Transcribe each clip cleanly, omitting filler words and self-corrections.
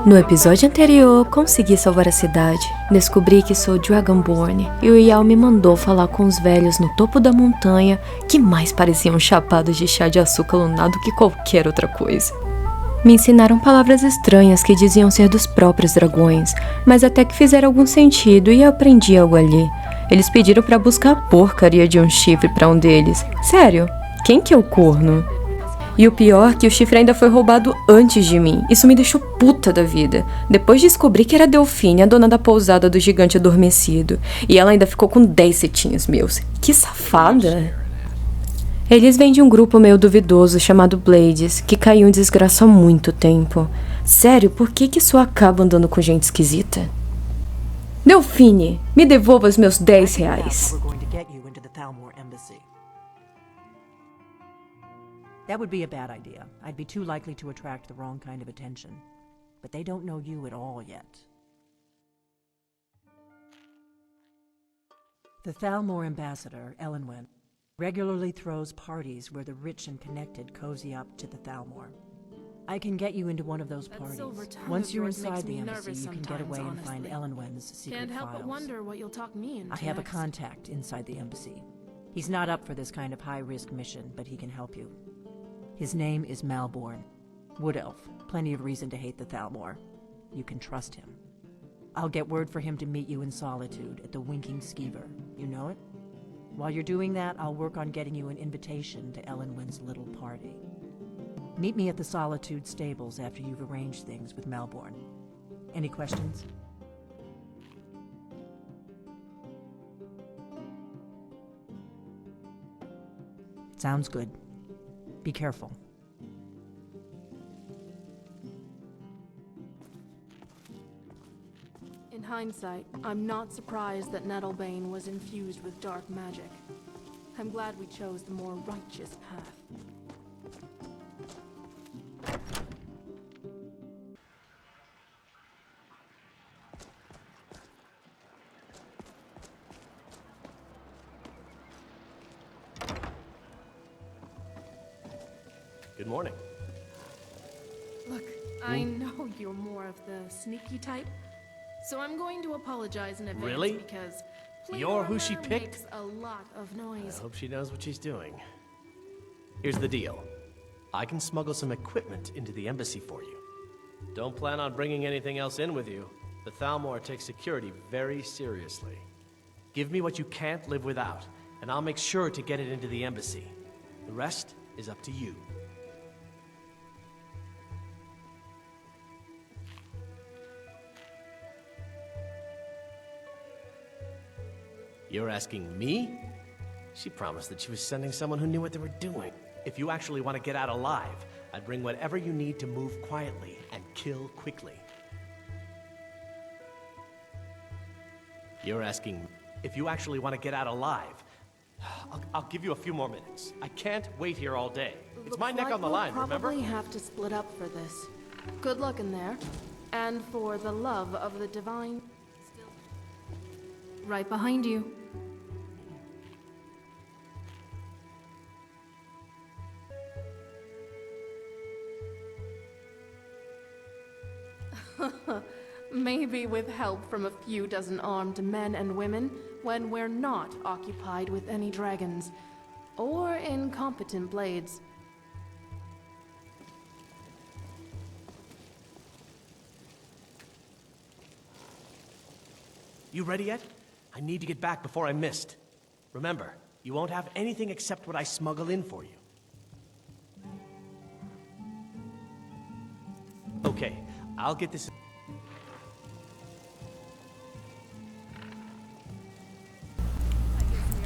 No episódio anterior, consegui salvar a cidade. Descobri que sou Dragonborn e o Yao me mandou falar com os velhos no topo da montanha que mais pareciam chapados de chá de açúcar lunado que qualquer outra coisa. Me ensinaram palavras estranhas que diziam ser dos próprios dragões, mas até que fizeram algum sentido e eu aprendi algo ali. Eles pediram pra buscar a porcaria de um chifre pra um deles. Sério, quem que é o corno? E o pior, que o chifre ainda foi roubado antes de mim. Isso me deixou puta da vida. Depois descobri que era Delphine, a dona da pousada do gigante adormecido. E ela ainda ficou com 10 cetinhos meus. Que safada! Eles vêm de um grupo meio duvidoso chamado Blades, que caiu em desgraça há muito tempo. Sério, por que só acaba andando com gente esquisita? Delphine, me devolva os meus 10 reais. That would be a bad idea. I'd be too likely to attract the wrong kind of attention. But they don't know you at all yet. The Thalmor ambassador, Elenwen, regularly throws parties where the rich and connected cozy up to the Thalmor. I can get you into one of those parties. Once you're inside the embassy, you can get away and find Elenwen's secret Can't help files. but wonder what you'll talk me into I have a next. contact inside the embassy. He's not up for this kind of high-risk mission, but he can help you. His name is Malborn. Wood Elf. Plenty of reason to hate the Thalmor. You can trust him. I'll get word for him to meet you in Solitude at the Winking Skeever. You know it? While you're doing that, I'll work on getting you an invitation to Elenwen's little party. Meet me at the Solitude stables after you've arranged things with Malborn. Any questions? Sounds good. Be careful. In hindsight, I'm not surprised that Nettlebane was infused with dark magic. I'm glad we chose the more righteous path. Good morning. Look, I know you're more of the sneaky type, so I'm going to apologize in advance. Really? Because You're who she Armor picked? makes a lot of noise. I hope she knows what she's doing. Here's the deal. I can smuggle some equipment into the embassy for you. Don't plan on bringing anything else in with you. The Thalmor takes security very seriously. Give me what you can't live without, and I'll make sure to get it into the embassy. The rest is up to you. You're asking me? She promised that she was sending someone who knew what they were doing. If you actually want to get out alive, I'd bring whatever you need to move quietly and kill quickly. You're asking if you actually want to get out alive. I'll give you a few more minutes. I can't wait here all day. It's my neck on the line, remember? We'll probably have to split up for this. Good luck in there. And for the love of the divine... Right behind you. Maybe with help from a few dozen armed men and women, when we're not occupied with any dragons. Or incompetent blades. You ready yet? I need to get back before I missed. Remember, you won't have anything except what I smuggle in for you. Okay, I'll get this...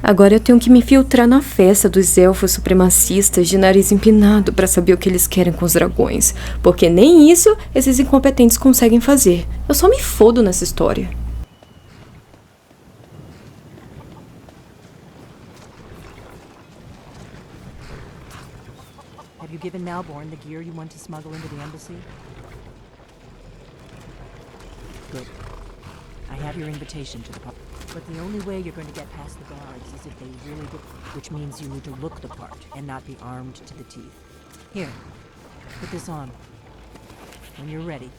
Agora eu tenho que me filtrar na festa dos elfos supremacistas de nariz empinado pra saber o que eles querem com os dragões. Porque nem isso esses incompetentes conseguem fazer. Eu só me fodo nessa história. Have you given Malborn the gear you want to smuggle into the embassy? Good. I have your invitation to the party. But the only way you're going to get past the guards is if they really do, which means you need to look the part and not be armed to the teeth. Here, put this on. When you're ready,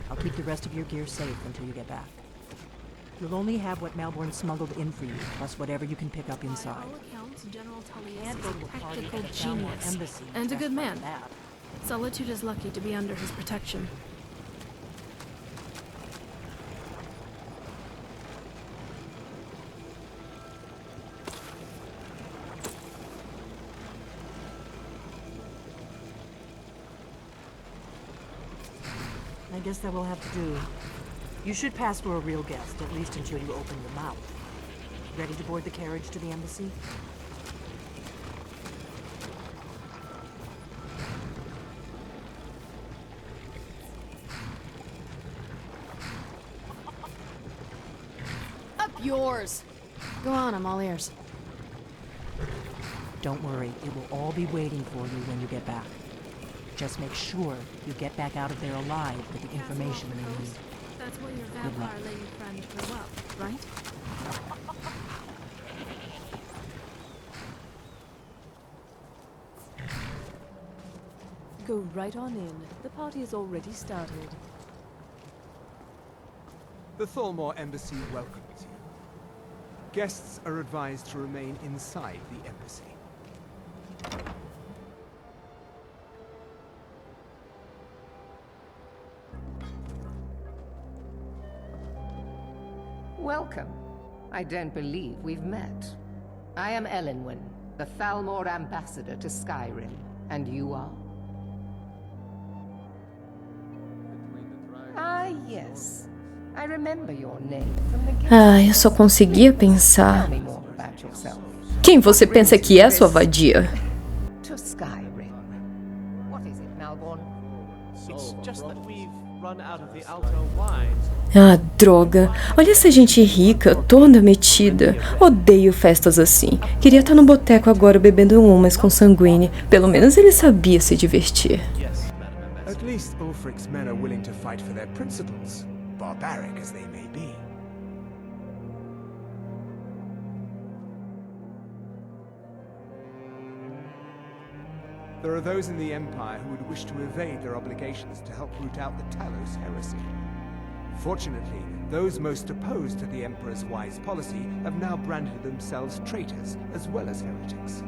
I'll keep the rest of your gear safe until you get back. You'll only have what Malborn smuggled in for you, plus whatever you can pick up inside. By all accounts, General Tully Can't is go a to a party technical at the Thalmor genius embassy and a dressed good like man. that. Solitude is lucky to be under his protection. I guess that will have to do. You should pass for a real guest, at least until you open your mouth. Ready to board the carriage to the embassy? Up yours! Go on, I'm all ears. Don't worry, it will all be waiting for you when you get back. Just make sure you get back out of there alive with the information you need. That's where your Good luck. vampire lady friend grew up, right? Go right on in. The party has already started. The Thalmor Embassy welcomes you. Guests are advised to remain inside the embassy. Welcome. I don't believe we've met. I am Elenwen, the Thalmor ambassador to Skyrim. And you are? Ah, yes. I remember your name from the game. Ah, eu só conseguia pensar. Tell me more about yourself. Quem você pensa que é, sua vadia? To Skyrim. What is it, Malborn? It's just that we've run out of the Alto wine. Ah, droga. Olha essa gente rica, toda metida. Odeio festas assim. Queria estar no boteco agora bebendo umas com sanguíneo. Pelo menos ele sabia se divertir. Yes, Madam Ambassador. At least Ulfric's men are willing to fight for their principles, barbaric as they may be. There are those in the Empire who would wish to evade their obligations to help root out the Talos heresy. Fortunately, those most opposed to the Emperor's wise policy have now branded themselves traitors as well as heretics.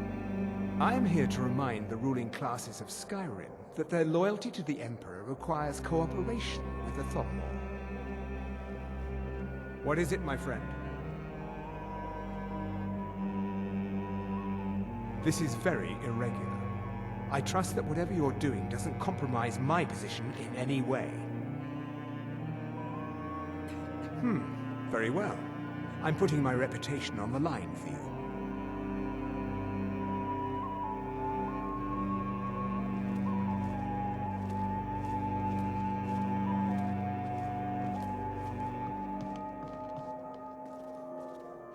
I am here to remind the ruling classes of Skyrim that their loyalty to the Emperor requires cooperation with the Thalmor. What is it, my friend? This is very irregular. I trust that whatever you're doing doesn't compromise my position in any way. Very well. I'm putting my reputation on the line for you.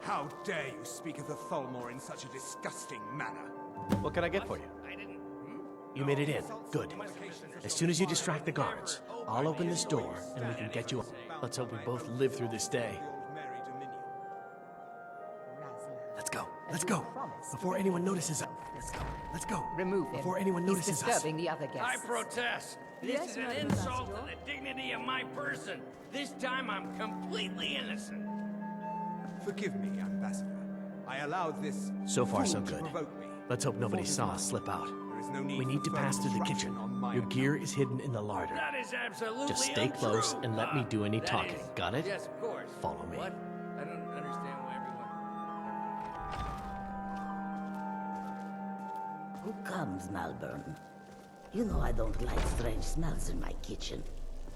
How dare you speak of the Thalmor in such a disgusting manner? What can I get for you? You made it in. Good. As soon as you distract the guards, I'll open this door and we can get you up. Let's hope we both live through this day. Let's go. Let's go. Before anyone notices us. Let's go. Remove him. Before anyone He's notices us. disturbing the other guests. I protest. This is an insult to the dignity of my person. This time I'm completely innocent. Forgive me, Ambassador. I allowed this So far, so fool to good. provoke me. Let's hope nobody Before his saw life. us slip out. There is no need We need to for pass further through the disruption kitchen. on my Your part. gear is hidden in the larder. That is absolutely Just stay untrue. close and let me do any That talking. is- Got it? Yes, of course. Follow me. What? I don't understand why everyone... Who comes, Malborn? You know I don't like strange smells in my kitchen.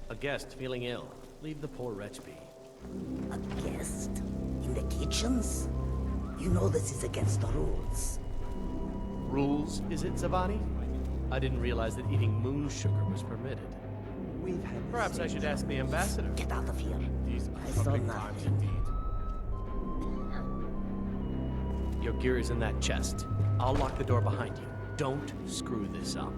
A guest feeling ill. Leave the poor wretch be. A guest? In the kitchens? You know this is against the rules. Rules, is it, Zavani? I didn't realize that eating moon sugar was permitted. We've had Perhaps I should ask the ambassador. Get out of here. I saw nothing. Your gear is in that chest. I'll lock the door behind you. Don't screw this up.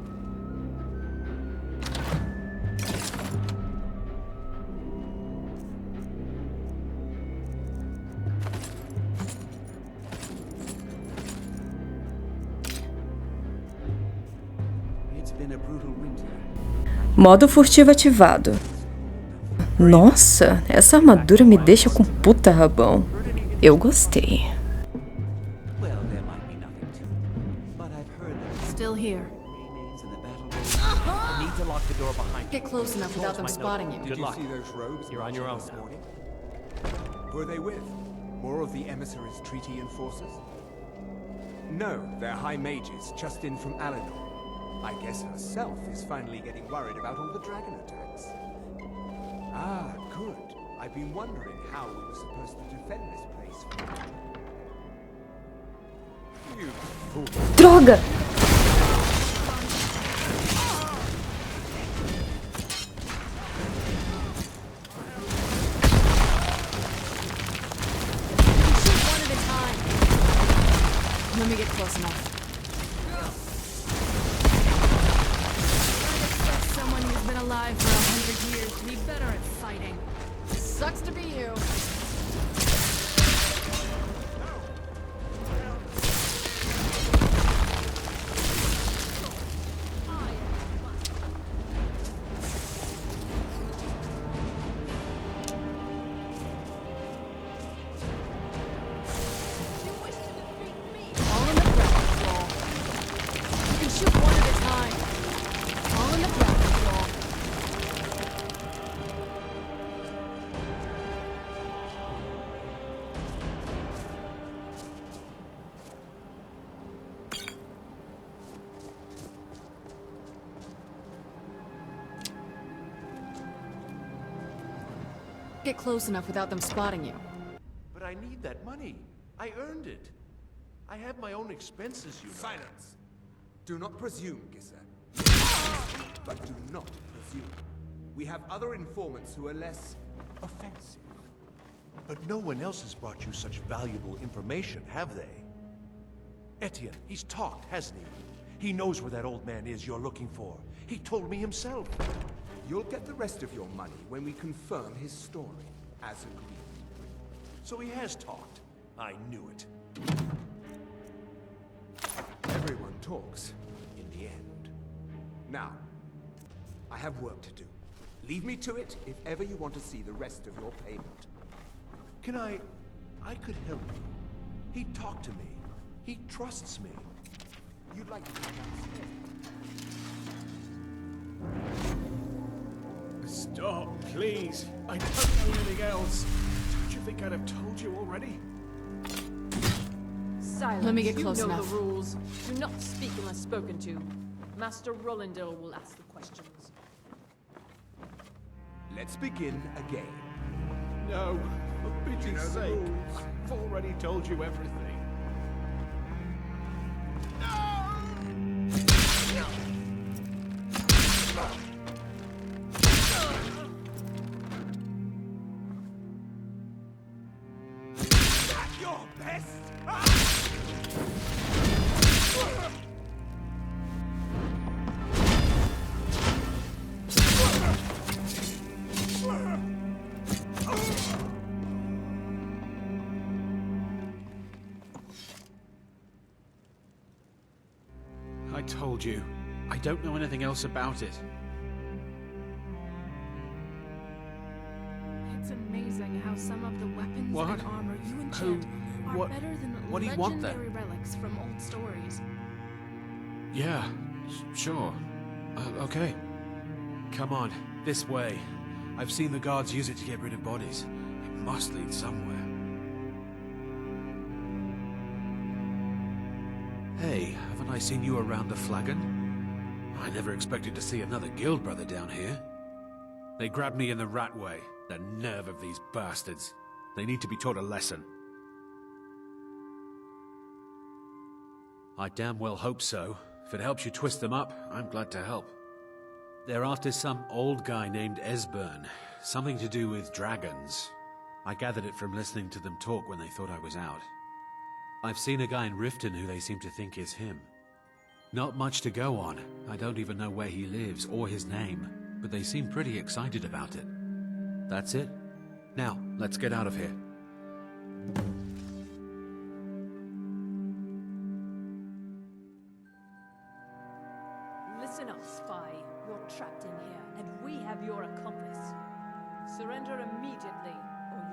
It's been a brutal winter. Modo furtivo ativado. Nossa, essa armadura me deixa com puta rabão. Eu gostei. Well, there might be nothing to it, but I've heard that Still here. remains in the battle. I need to lock the door behind Get close enough without them spotting you. Good luck. See those robes You're on your own this now. morning? Who are they with? More of the emissaries' treaty enforcers? No, they're high mages, just in from Alinor. I guess herself is finally getting worried about all the dragon attacks. Ah, good. I've been wondering how we were supposed to defend this place from... You fool. Droga! Let me get close enough. Someone who's been alive for 100 years to be better at fighting. Sucks to be you. Get close enough without them spotting you. But I need that money. I earned it. I have my own expenses, you know. Silence! Do not presume, Gisser. But do not presume. We have other informants who are less offensive. But no one else has brought you such valuable information, have they? Etienne, he's talked, hasn't he? He knows where that old man is you're looking for. He told me himself. You'll get the rest of your money when we confirm his story, as agreed. So he has talked. I knew it. Everyone talks, in the end. Now, I have work to do. Leave me to it if ever you want to see the rest of your payment. Can I could help you. He talked to me. He trusts me. You'd like to come downstairs? Stop, please. I don't know anything else. Don't you think I'd have told you already? Silence. Let me get you close know enough. the rules. Do not speak unless spoken to. Master Rolandil will ask the questions. Let's begin again. No, for You pity's know the sake. rules. I've already told you everything. Your best! I told you. I don't know anything else about it. It's amazing how some of the weapons What? and armor you enchant are What- better than what do you want then? legendary relics from old stories. Yeah, sure. Okay. Come on, this way. I've seen the guards use it to get rid of bodies. It must lead somewhere. Hey, haven't I seen you around the flagon? I never expected to see another guild brother down here. They grabbed me in the rat way. The nerve of these bastards. They need to be taught a lesson. I damn well hope so. If it helps you twist them up, I'm glad to help. They're after some old guy named Esbern. Something to do with dragons. I gathered it from listening to them talk when they thought I was out. I've seen a guy in Riften who they seem to think is him. Not much to go on. I don't even know where he lives or his name, but they seem pretty excited about it. That's it. Now, let's get out of here. Listen up, spy. You're trapped in here, and we have your accomplice. Surrender immediately.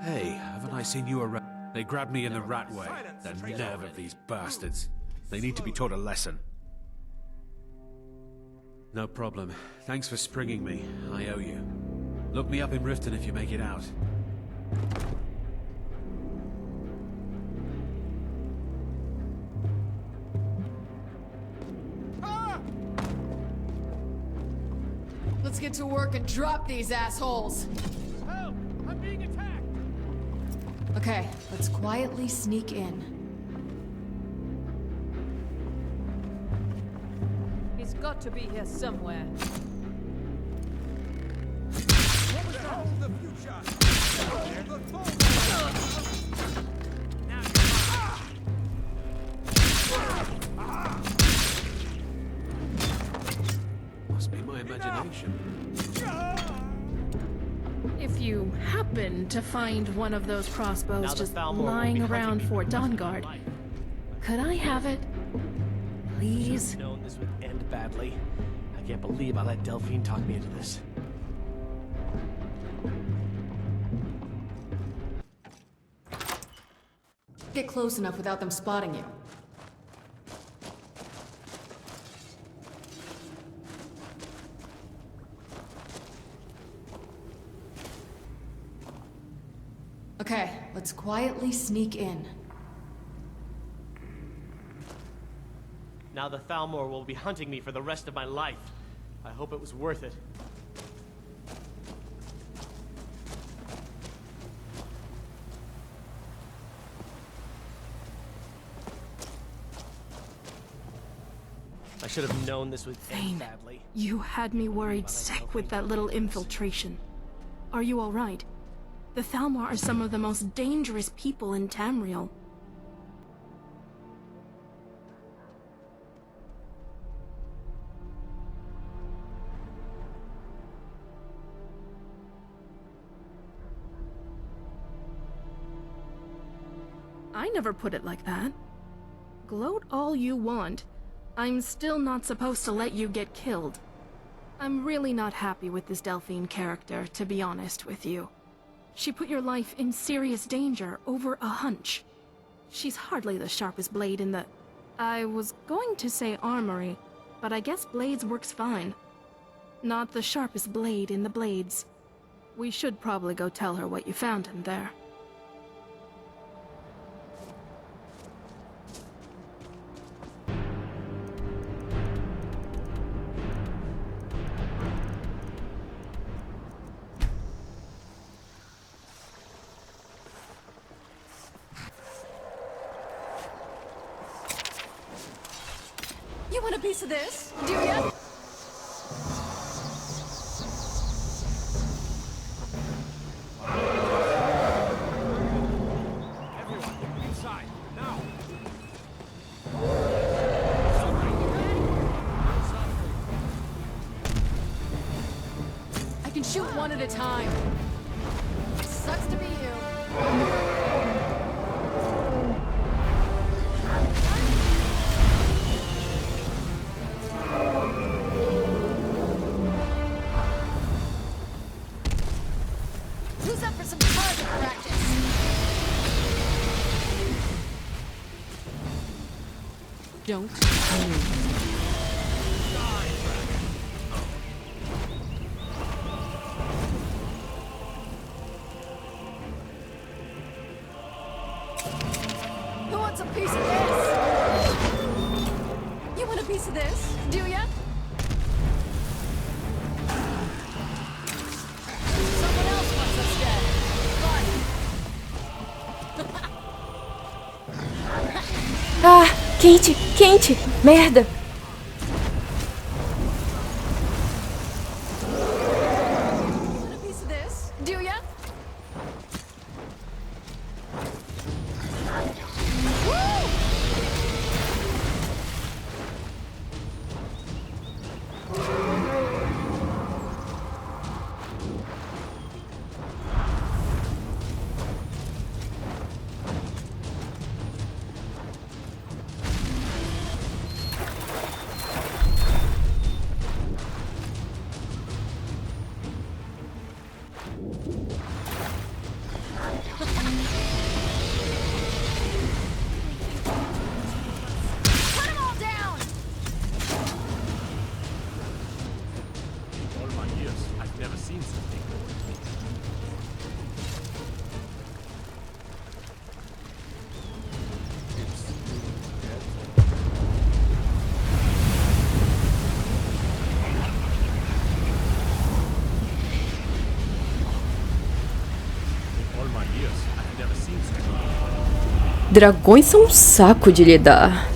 Hey, haven't I seen you around? They grabbed me in the rat way. The nerve of these bastards. They need to be taught a lesson. No problem. Thanks for springing me. I owe you. Look me up in Riften if you make it out. Let's get to work and drop these assholes. Help! I'm being attacked! Okay, let's quietly sneak in. He's got to be here somewhere. Behold the future! Behold the fall! Now Must be my imagination. If you happen to find one of those crossbows Now the just Thalmor will lying be hunting around me Fort for the rest of my Dawnguard, life. could I have it? Please? Should've known this would end badly. I can't believe I let Delphine talk me into this. Get close enough without them spotting you. Okay, let's quietly sneak in. Now the Thalmor will be hunting me for the rest of my life. I hope it was worth it. I should have known this would end Thane, badly. you had me worried sick with that little infiltration. Are you alright? The Thalmor are some of the most dangerous people in Tamriel. I never put it like that. Gloat all you want. I'm still not supposed to let you get killed. I'm really not happy with this Delphine character, to be honest with you. She put your life in serious danger over a hunch. She's hardly the sharpest blade in the... I was going to say armory, but I guess blades works fine. Not the sharpest blade in the blades. We should probably go tell her what you found in there. You want a piece of this? Do ya? Everyone, inside, now! I can shoot one at a time. Sucks to be you. Who's up for some target practice? Don't move. Who wants a piece of this? You want a piece of this? Do ya? Someone else wants us dead. Fun. Ah, quente, quente, merda. Want a piece of this? Do ya? Woo! seen something. Dragões são um saco de lidar.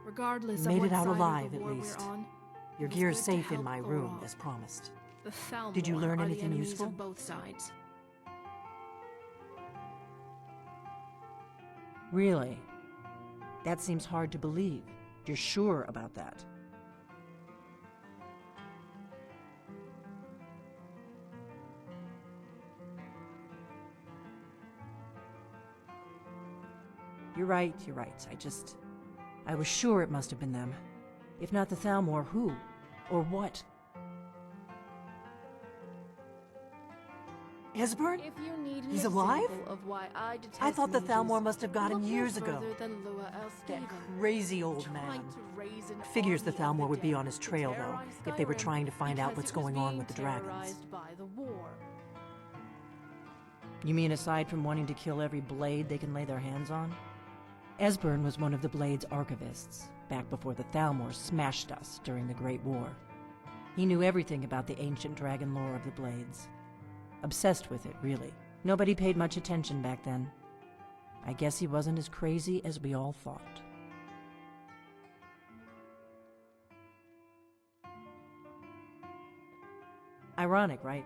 Regardless You of made what it out side alive, of the at war least. we're on, Your it was gear's good to safe in help my Gorov. room, as promised. The Thalmor Did you learn are the anything enemies useful? of both sides. Really? That seems hard to believe. You're sure about that? You're right. I was sure it must have been them. If not the Thalmor, who? Or what? Esbern? If you need an He's alive? example of why I detest I thought the mages, Thalmor must have got him look no years ago. further than Lua That Elphie crazy old Skyrim, man. trying to raise an Figures the army of Thalmor would be dead on his to trail, though, terrorize if they were Skyrim trying to find out because what's it was going on being with the dragons. terrorized by the war. You mean aside from wanting to kill every blade they can lay their hands on? Esbern was one of the Blade's archivists, back before the Thalmor smashed us during the Great War. He knew everything about the ancient dragon lore of the Blades. Obsessed with it, really. Nobody paid much attention back then. I guess he wasn't as crazy as we all thought. Ironic, right?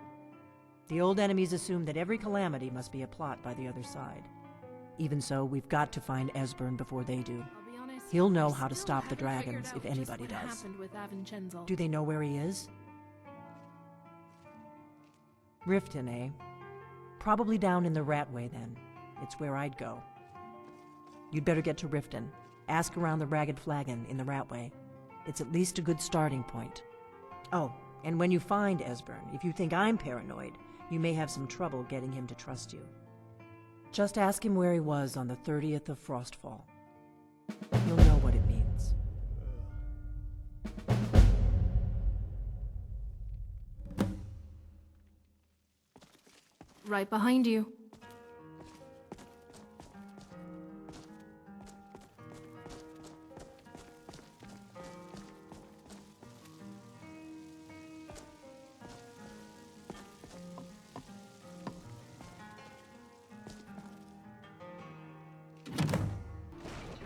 The old enemies assumed that every calamity must be a plot by the other side. Even so, we've got to find Esbern before they do. I'll be honest, He'll know I how to still stop the haven't figured dragons out if just anybody what does. happened with Avincenzo. Do they know where he is? Riften, eh? Probably down in the Ratway, then. It's where I'd go. You'd better get to Riften. Ask around the Ragged Flagon in the Ratway. It's at least a good starting point. Oh, and when you find Esbern, if you think I'm paranoid, you may have some trouble getting him to trust you. Just ask him where he was on the 30th of Frostfall. You'll know what it means. Right behind you.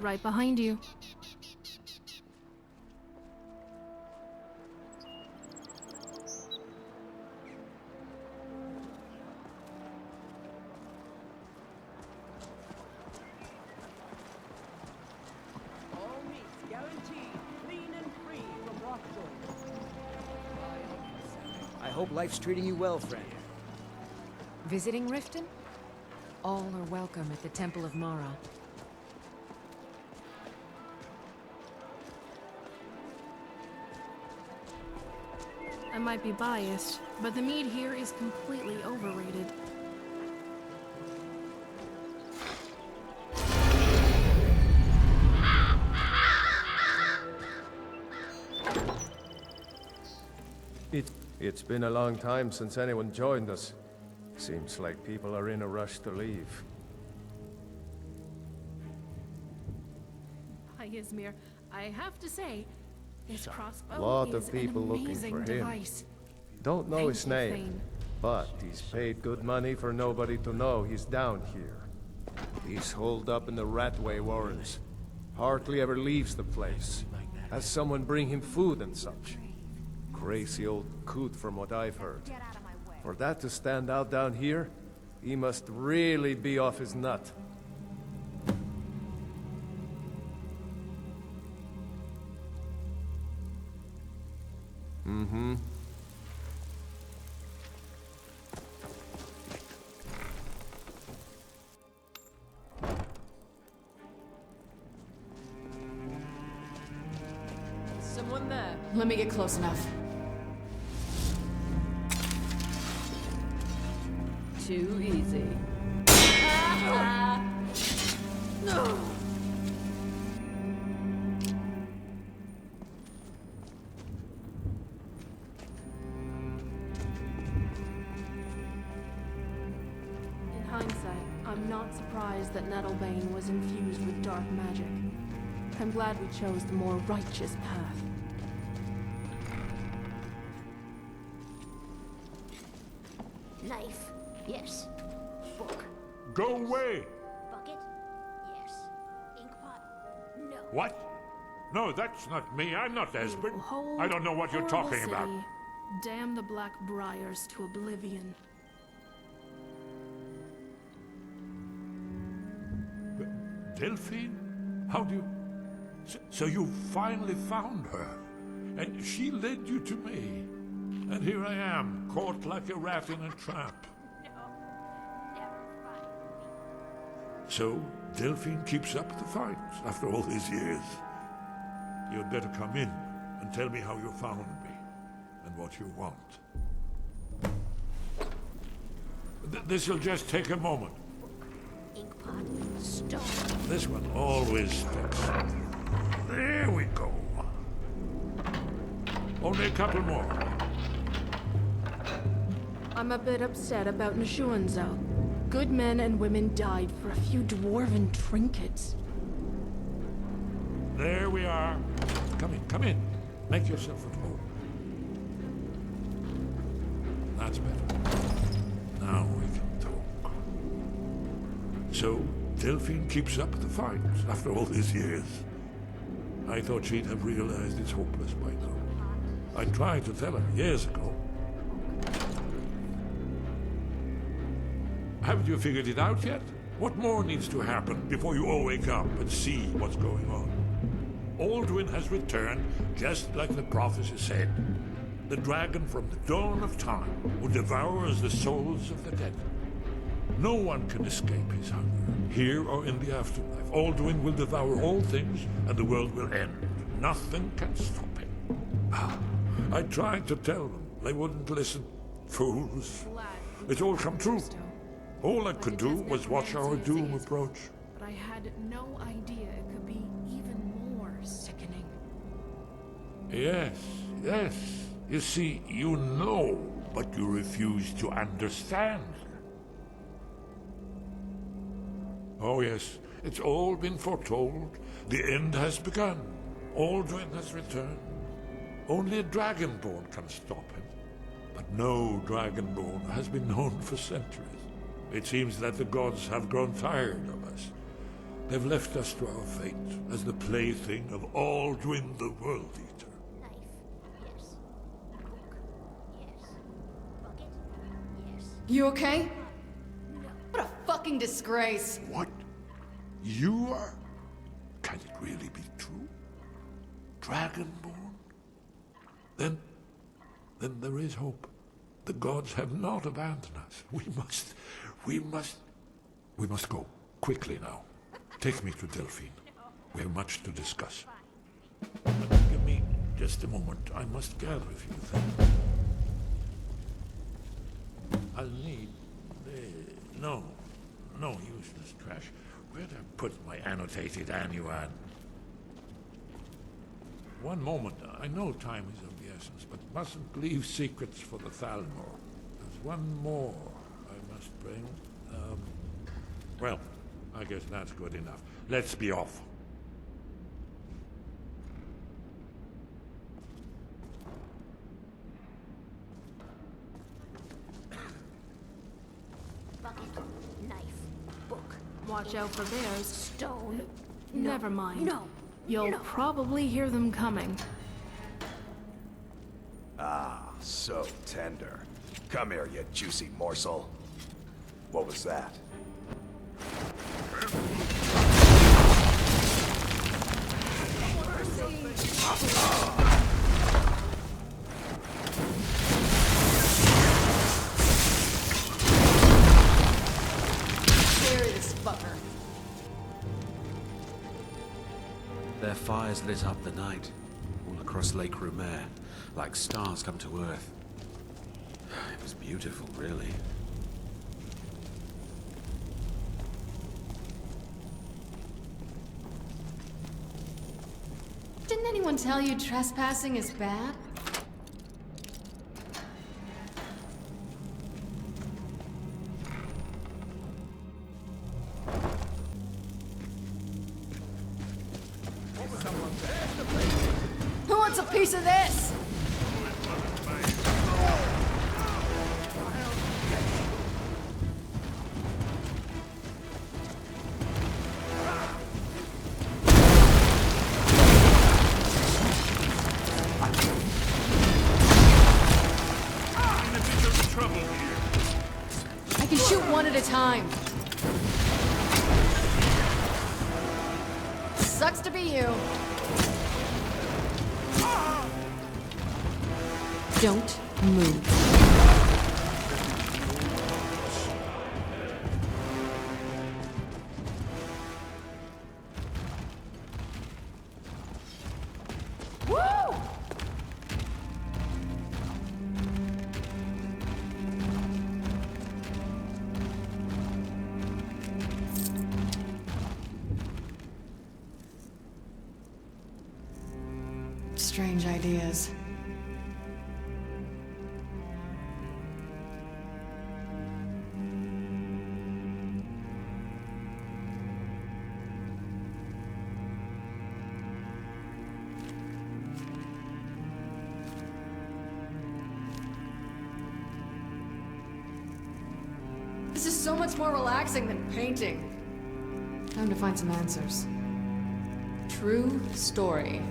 Right behind you. All meats guaranteed, clean and free from rock joints. I hope life's treating you well, friend. Visiting Riften? All are welcome at the Temple of Mara. I might be biased, but the mead here is completely overrated. It's been a long time since anyone joined us. Seems like people are in a rush to leave. Hi, Izmir. I have to say, this crossbow Lot is of people an looking amazing for him. device. Don't know Thank his you, name, Thane. but he's paid good money for nobody to know he's down here. He's holed up in the Ratway Warrens. Hardly ever leaves the place. Has someone bring him food and such. Crazy old coot from what I've heard. For that to stand out down here, he must really be off his nut. Mm-hmm. Someone there. Let me get close enough. too easy. No. In hindsight, I'm not surprised that Nettlebane was infused with dark magic. I'm glad we chose the more righteous path. Knife, yes. Book. Go away! Bucket, yes. Ink pot, no. What? No, that's not me. I'm not Esbern. Whole I don't know what you're horrible talking about. city. Damn the Black Briars to oblivion. Delphine? How do you... So you finally found her, and she led you to me. And here I am, caught like a rat in a trap. So, Delphine keeps up the fight after all these years. You'd better come in and tell me how you found me, and what you want. This'll just take a moment. Ink pot, stone. This one always sticks. There we go. Only a couple more. I'm a bit upset about Nishuanzo. Good men and women died for a few dwarven trinkets. There we are. Come in, come in. Make yourself at home. That's better. Now we can talk. So, Delphine keeps up the fight after all these years. I thought she'd have realized it's hopeless by now. I tried to tell her years ago. Haven't you figured it out yet? What more needs to happen before you all wake up and see what's going on? Aldwin has returned, just like the prophecy said. The dragon from the dawn of time who devours the souls of the dead. No one can escape his hunger, here or in the afterlife. Aldwin will devour all things, and the world will end. Nothing can stop him. I tried to tell them. They wouldn't listen. Fools. It's all come true. All I could do was watch our doom approach. But I had no idea it could be even more sickening. Yes, yes. You see, you know, but you refuse to understand. Oh yes, it's all been foretold. The end has begun. Aldrin has returned. Only a Dragonborn can stop him. But no Dragonborn has been known for centuries. It seems that the gods have grown tired of us. They've left us to our fate as the plaything of Aldwin the World Eater. You okay? What a fucking disgrace. What? You are? Can it really be true? Dragonborn? Then there is hope. The gods have not abandoned us. We must go. Quickly now. Take me to Delphine. We have much to discuss. Give me just a moment. I must gather a few things. I'll need... no useless trash. Where'd I put my annotated annuad? One moment. I know time is of the essence, but mustn't leave secrets for the Thalmor. There's one more I must bring. Well, I guess that's good enough. Let's be off. Bucket, knife, book. Watch out for bears. Stone. Never mind. No. You'll probably hear them coming. Ah, so tender. Come here, you juicy morsel. What was that? Bury this fucker. Their fires lit up the night, all across Lake Rumer, like stars come to Earth. It was beautiful, really. anyone tell you trespassing is bad? Who wants a piece of this? I can shoot one at a time. Sucks to be you. Don't move. Woo! Strange ideas. This is so much more relaxing than painting. Time to find some answers. True story.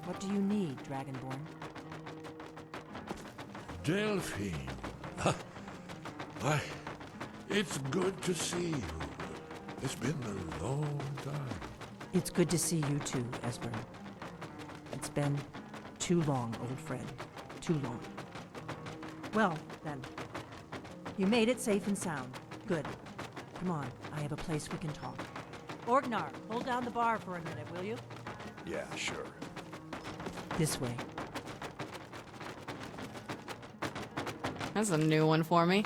What do you need, Dragonborn? Delphine. Why, it's good to see you. It's been a long time. It's good to see you too, Esbern. It's been too long, old friend. Too long. Well, then. You made it safe and sound. Good. Come on, I have a place we can talk. Orgnar, hold down the bar for a minute, will you? Yeah, sure. This way. That's a new one for me.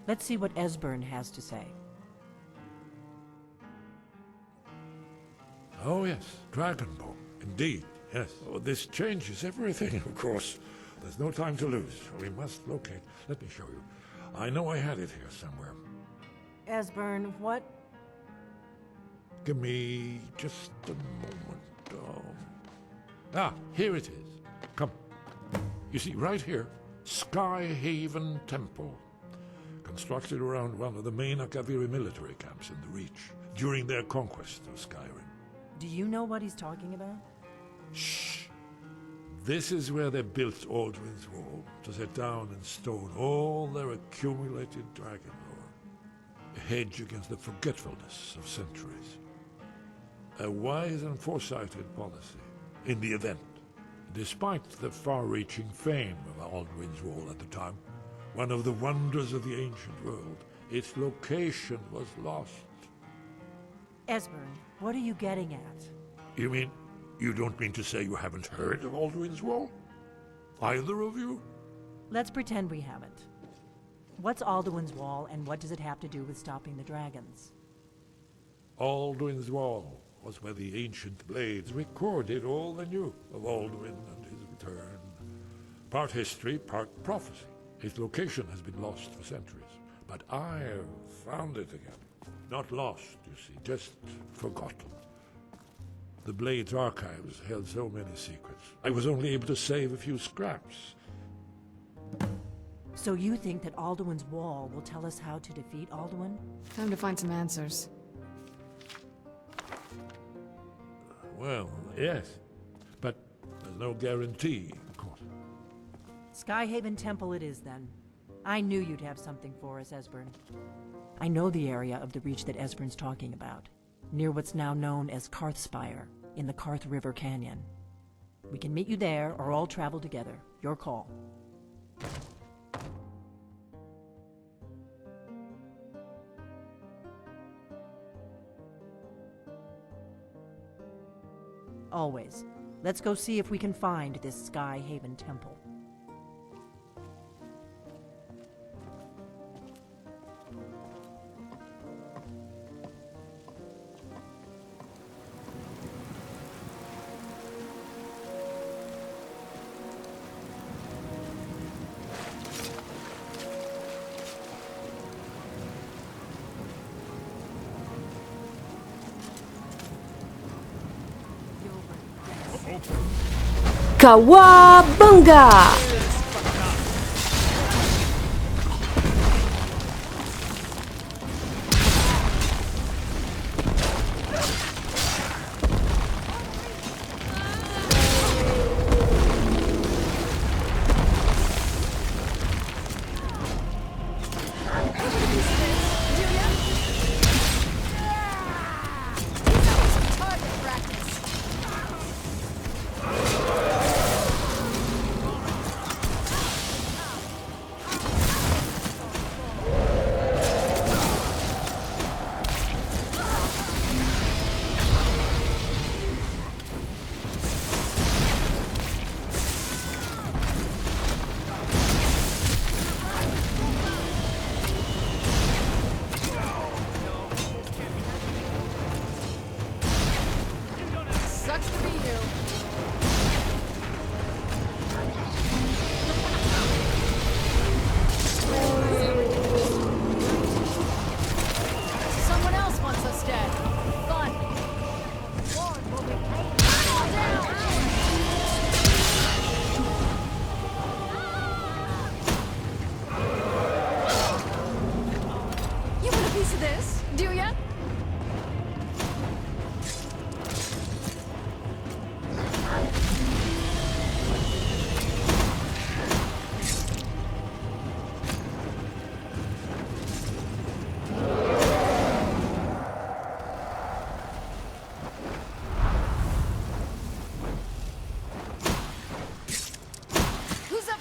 Let's see what Esbern has to say. Oh yes, Dragonborn. Indeed, yes. Oh, this changes everything, of course. There's no time to lose. We must locate. Let me show you. I know I had it here somewhere. Esbern, what? Give me just a moment. Here it is. Come. You see, right here, Skyhaven Temple. Constructed around one of the main Akaviri military camps in the Reach during their conquest of Skyrim. Do you know what he's talking about? Shh! This is where they built Aldrin's Wall, to set down in stone all their accumulated dragon lore. A hedge against the forgetfulness of centuries. A wise and foresighted policy, in the event. Despite the far-reaching fame of Aldrin's Wall at the time, one of the wonders of the ancient world, its location was lost. Esbern, what are you getting at? You mean, you don't mean to say you haven't heard of Aldrin's Wall? Either of you? Let's pretend we haven't. What's Alduin's Wall, and what does it have to do with stopping the dragons? Aldrin's Wall was where the ancient blades recorded all they knew of Alduin and his return. Part history, part prophecy. Its location has been lost for centuries, but I've found it again. Not lost, you see, just forgotten. The Blade's archives held so many secrets. I was only able to save a few scraps. So you think that Alduin's Wall will tell us how to defeat Alduin? Time to find some answers. Well, yes, but there's no guarantee, of course. Skyhaven Temple it is, then. I knew you'd have something for us, Esbern. I know the area of the Reach that Esbern's talking about. near what's now known as Karthspire, in the Karth River Canyon. We can meet you there, or all travel together. Your call. Always. Let's go see if we can find this Sky Haven temple. Kawabunga!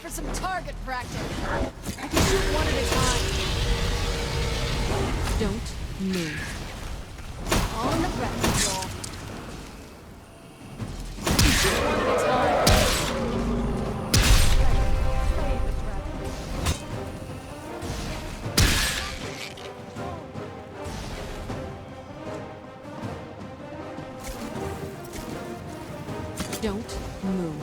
Some target practice. I can shoot one at a time. Don't move. All in the practice, Joel. I can shoot one at a time. Don't move.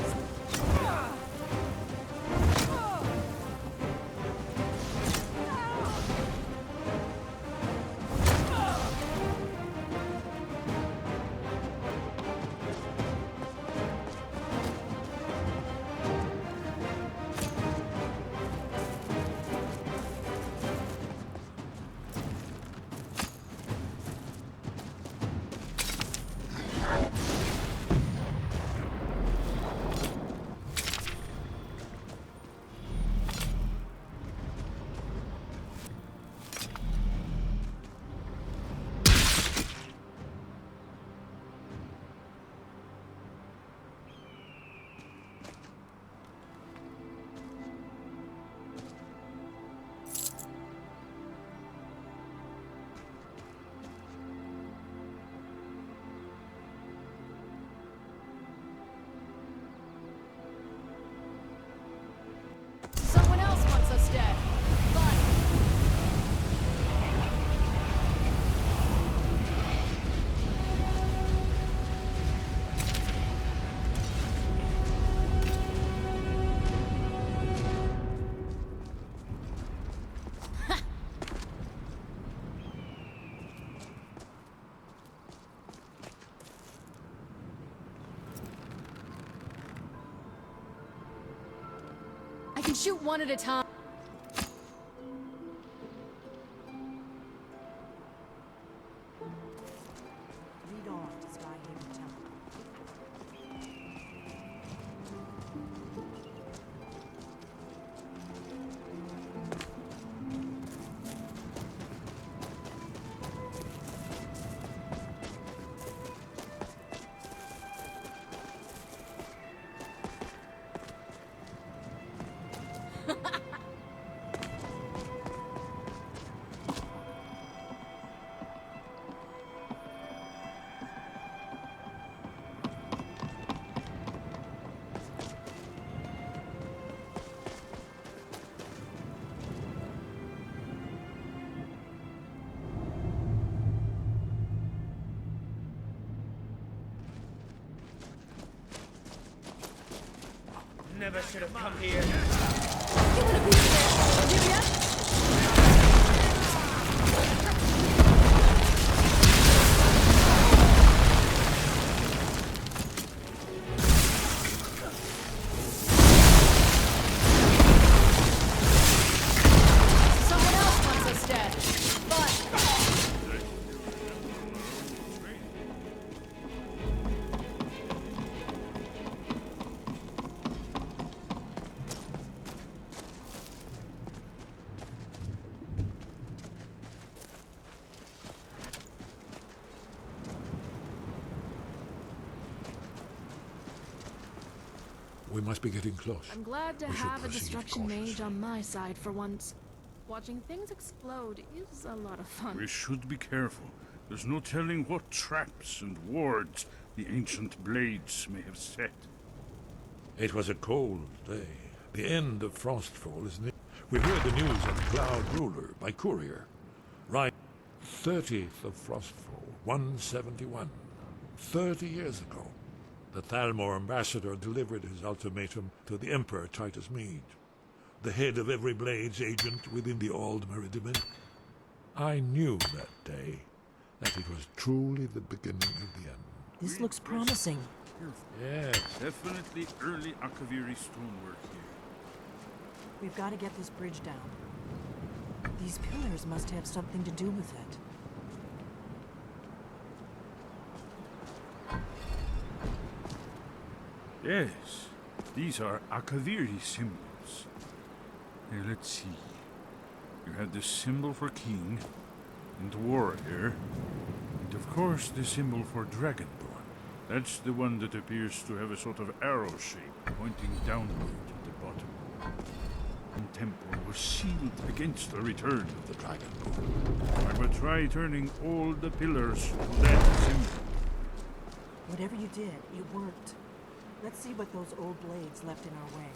Someone else wants us dead. Fun. I can shoot one at a time. Lead on to Sky Haven Temple. never should have come here. Someone else wants us dead. But We must be getting close. I'm glad to We should have a proceed destruction mage cautiously. on my side for once. Watching things explode is a lot of fun. We should be careful. There's no telling what traps and wards the ancient blades may have set. It was a cold day. The end of Frostfall is near. We heard the news of Cloud Ruler by courier. Right, 30th of Frostfall, 171. 30 years ago, the Thalmor ambassador delivered his ultimatum to the Emperor Titus Mede, the head of every Blades agent within the Aldmeri dimension. I knew that day that it was truly the beginning of the end. This looks promising. Yes. Definitely early Akaviri stonework here. We've got to get this bridge down. These pillars must have something to do with it. Yes, these are Akaviri symbols. Here, let's see. You had the symbol for king, and warrior, and of course the symbol for dragonborn. That's the one that appears to have a sort of arrow shape pointing downward at the bottom. The temple was sealed against the return of the dragonborn. I will try turning all the pillars to that symbol. Whatever you did, it worked. Let's see what those old blades left in our way.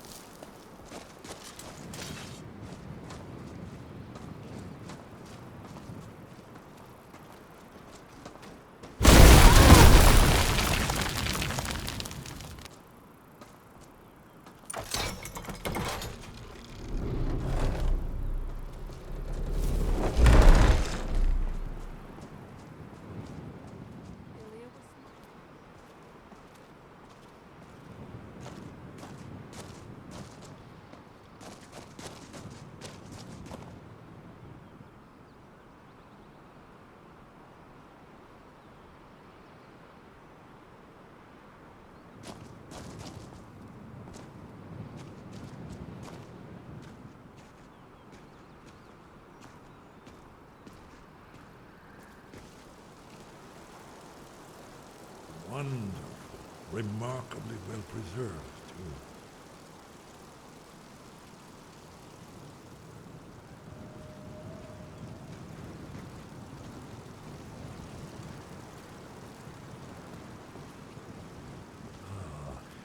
Wonderful. Remarkably well preserved, too.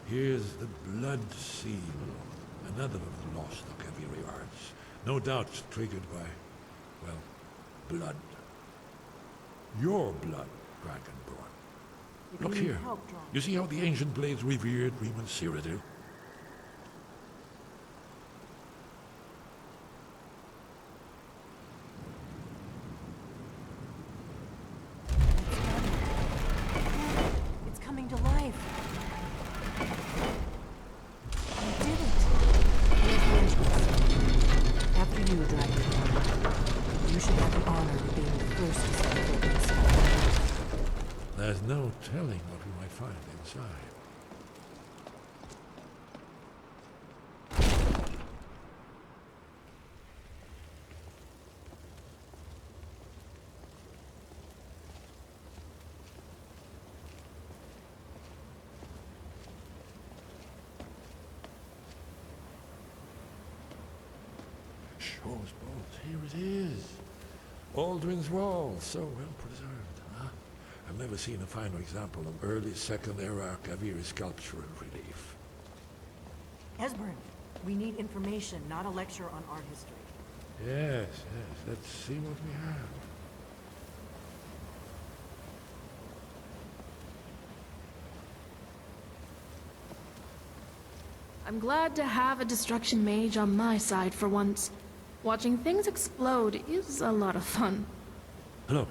Here's the blood seal, another of the lost Akaviri arts. No doubt triggered by, well, blood. Your blood, Dragonborn. Look here. You see how the ancient blades revered Riemann Cyrodiil? It's coming to life. You did it. After you, Dragonborn. You should have the honor of being the first to set foot in the sky. There's no telling what we might find inside. Shaw's bolt, here it is. Aldrin's Wall, so well preserved, huh? I've never seen a finer example of early Second Era Akaviri sculptural relief. Esbern, we need information, not a lecture on art history. Yes, let's see what we have. I'm glad to have a destruction mage on my side for once. Watching things explode is a lot of fun. Look,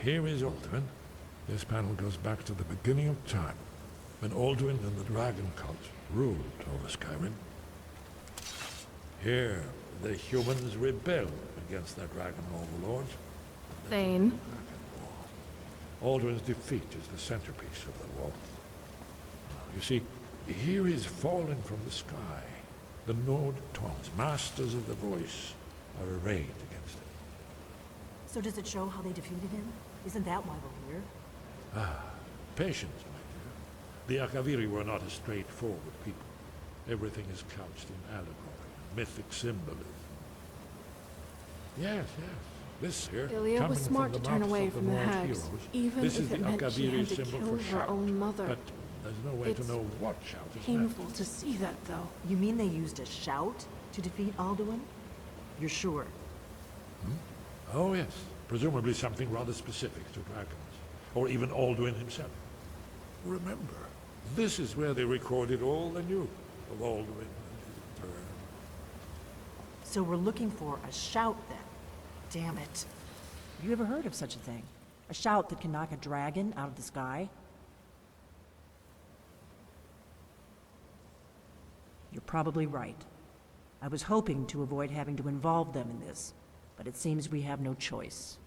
here is Alduin. This panel goes back to the beginning of time, when Alduin and the Dragon Cult ruled over Skyrim. Here, the humans rebelled against their dragon overlords. Thane. Alduin's defeat is the centerpiece of the war. You see, here is fallen from the sky. The Nord Tones, masters of the voice, are arrayed against it. So does it show how they defeated him? Isn't that why we're here? Ah, patience, my dear. The Akaviri were not a straightforward people. Everything is couched in allegory and mythic symbolism. Yes, yes. This here, Ilya coming was smart from to the turn mouths away of the from the Nord hags, heroes, even this if is it the meant she Akaviri had to symbol kill for her shout. own mother. But there's no way to know what shout is Painful to see that, though. You mean they used a shout to defeat Alduin? You're sure? Oh, yes. Presumably something rather specific to dragons. Or even Alduin himself. Remember, this is where they recorded all they knew of Alduin and his turn. So we're looking for a shout, then. Damn it. You ever heard of such a thing? A shout that can knock a dragon out of the sky? You're probably right. I was hoping to avoid having to involve them in this, but it seems we have no choice.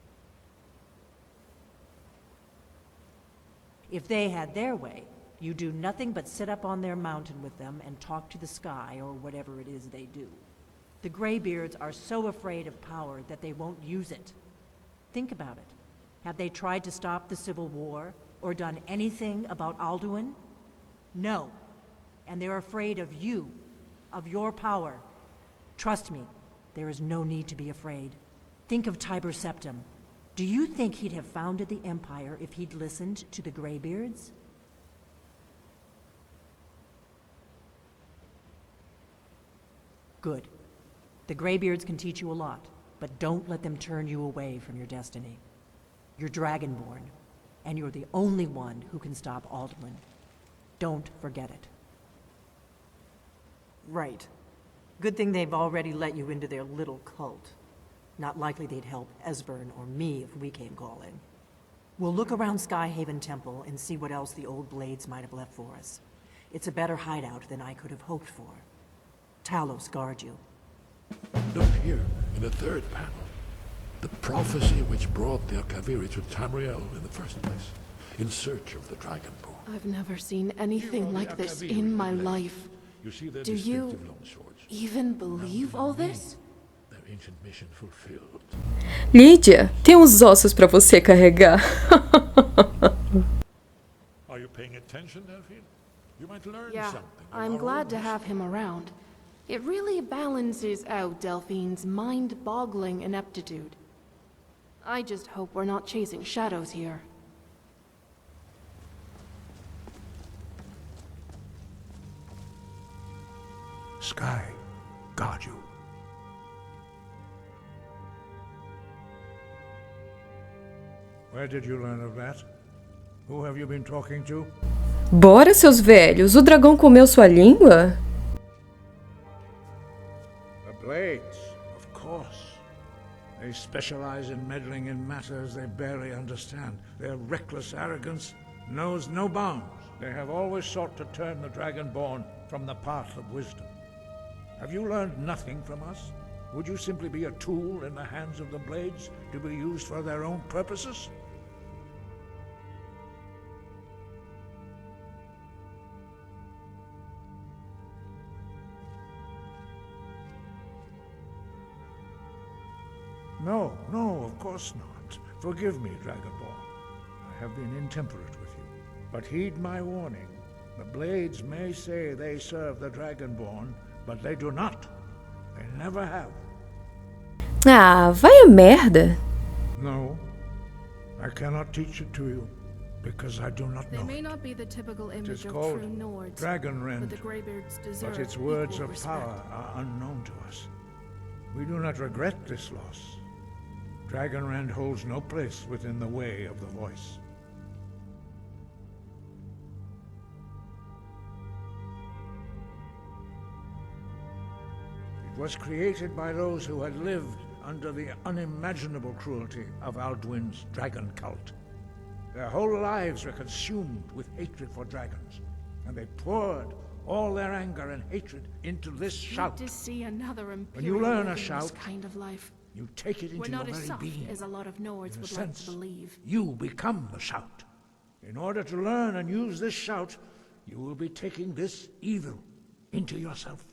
If they had their way, you do nothing but sit up on their mountain with them and talk to the sky or whatever it is they do. The Greybeards are so afraid of power that they won't use it. Think about it. Have they tried to stop the Civil War or done anything about Alduin? No. And they're afraid of you, of your power. Trust me, there is no need to be afraid. Think of Tiber Septim. Do you think he'd have founded the Empire if he'd listened to the Greybeards? Good. The Greybeards can teach you a lot, but don't let them turn you away from your destiny. You're Dragonborn, and you're the only one who can stop Alduin. Don't forget it. Right. Good thing they've already let you into their little cult. Not likely they'd help Esbern or me if we came calling. We'll look around Skyhaven Temple and see what else the old Blades might have left for us. It's a better hideout than I could have hoped for. Talos guard you. Look here, in the third panel. The prophecy which brought the Akaviri to Tamriel in the first place, in search of the Dragonborn. I've never seen anything like this in my life. You see their Do you distinctive long swords. even believe all this? Their ancient mission fulfilled. Lídia, tem uns ossos pra você carregar. Are you paying attention, Elphie? You might learn Yeah, something. I'm glad to have him around. It really balances out Delphine's mind-boggling ineptitude. I just hope we're not chasing shadows here. Sky, guard you. Where did you learn of that? Who have you been talking to? Bora, seus velhos. O dragão comeu sua língua? The Blades, of course. They specialize in meddling in matters they barely understand. Their reckless arrogance knows no bounds. They have always sought to turn the Dragonborn from the path of wisdom. Have you learned nothing from us? Would you simply be a tool in the hands of the Blades to be used for their own purposes? No, no, of course not. Forgive me, Dragonborn. I have been intemperate with you. But heed my warning. The Blades may say they serve the Dragonborn, but they do not. They never have. Ah, vai a merda. No, I cannot teach it to you, because I do not They know may it. not be the typical It image is of called true Nords, Dragonrend, but the Greybeards deserve but its words equal of respect. power are unknown to us. We do not regret this loss. Dragonrend holds no place within the way of the voice. was created by those who had lived under the unimaginable cruelty of Alduin's dragon cult. Their whole lives were consumed with hatred for dragons, and they poured all their anger and hatred into this shout. To see another When you learn a living shout, this kind of life. you take it We're into not your as very soft being. as a lot of Nords In a would like sense, to believe. you become the shout. In order to learn and use this shout, you will be taking this evil into yourself.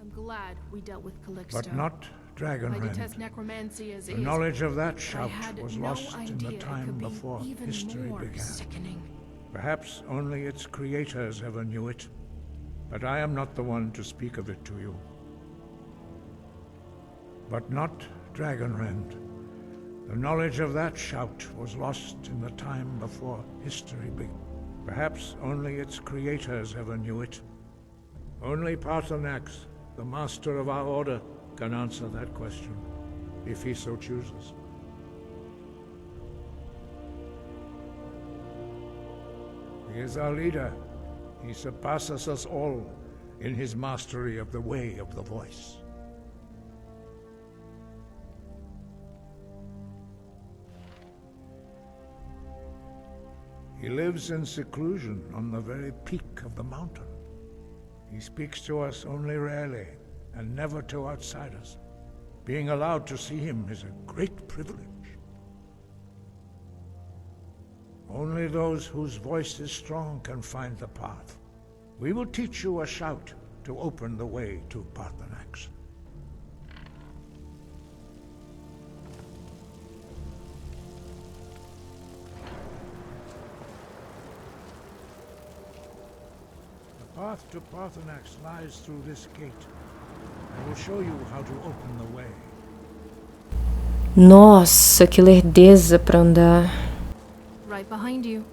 I'm glad we dealt with Calixto. But not Dragonrend. I detest necromancy as The is. knowledge of that I shout had was no lost in the idea it time could be before even history more began. sickening. Perhaps only its creators ever knew it, but I am not the one to speak of it to you. But not Dragonrend. The knowledge of that shout was lost in the time before history began. Perhaps only its creators ever knew it. Only Paarthurnax, the master of our order, can answer that question, if he so chooses. He is our leader. He surpasses us all in his mastery of the way of the voice. He lives in seclusion on the very peak of the mountain. He speaks to us only rarely, and never to outsiders. Being allowed to see him is a great privilege. Only those whose voice is strong can find the path. We will teach you a shout to open the way to Paarthurnax. The path to Paarthurnax lies through this gate. I will show you how to open the way. Nossa, que lerdeza pra andar. Right behind you.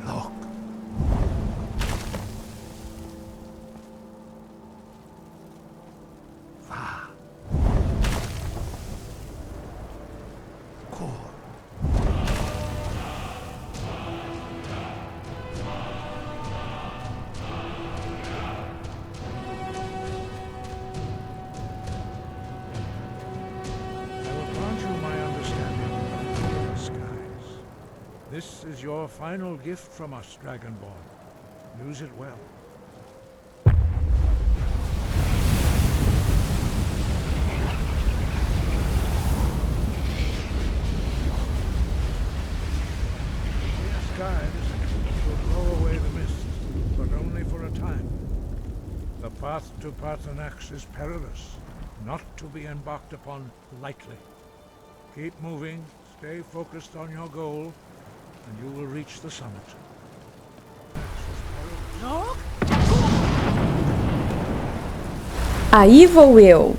Look. Va. Cor. This is your final gift from us, Dragonborn. Use it well. The skies will blow away the mist, but only for a time. The path to Paarthurnax is perilous, not to be embarked upon lightly. Keep moving, stay focused on your goal, and you will reach the summit. Aí vou eu.